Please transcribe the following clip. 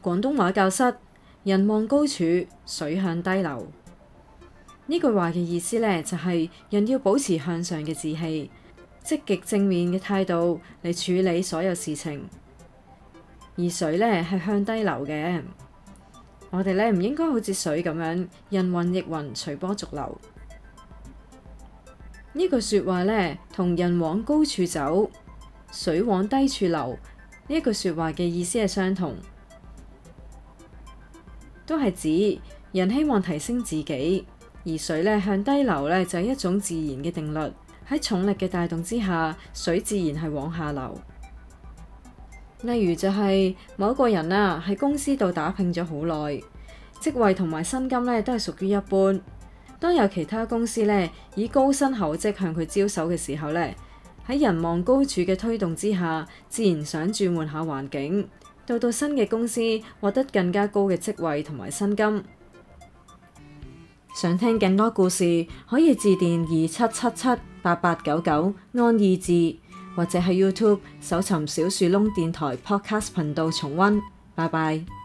廣東話教室，人望高處，水向低流。呢句話嘅意思呢，就係人要保持向上嘅志氣，積極正面嘅態度嚟處理所有事情。而水呢係向低流嘅，我哋呢唔應該好似水咁樣人云亦云，隨波逐流。呢句說話呢，同人往高處走，水往低處流呢句說話嘅意思係相同，都係指人希望提升自己，而水呢向低流呢，就係一種自然嘅定律。喺重力嘅帶動之下，水自然係往下流。例如就係某一個人啊，喺公司度打拼咗好耐，職位同埋薪金呢都係屬於一般。當有其他公司呢以高薪厚職向佢招手嘅時候呢，喺人望高處嘅推動之下，自然想轉換下環境，到新嘅公司獲得更加高嘅職位同埋薪金。想聽更多故事，可以致電27778899安意志，或者喺 YouTube 搜尋小樹窿電台 Podcast 頻道重溫。拜拜。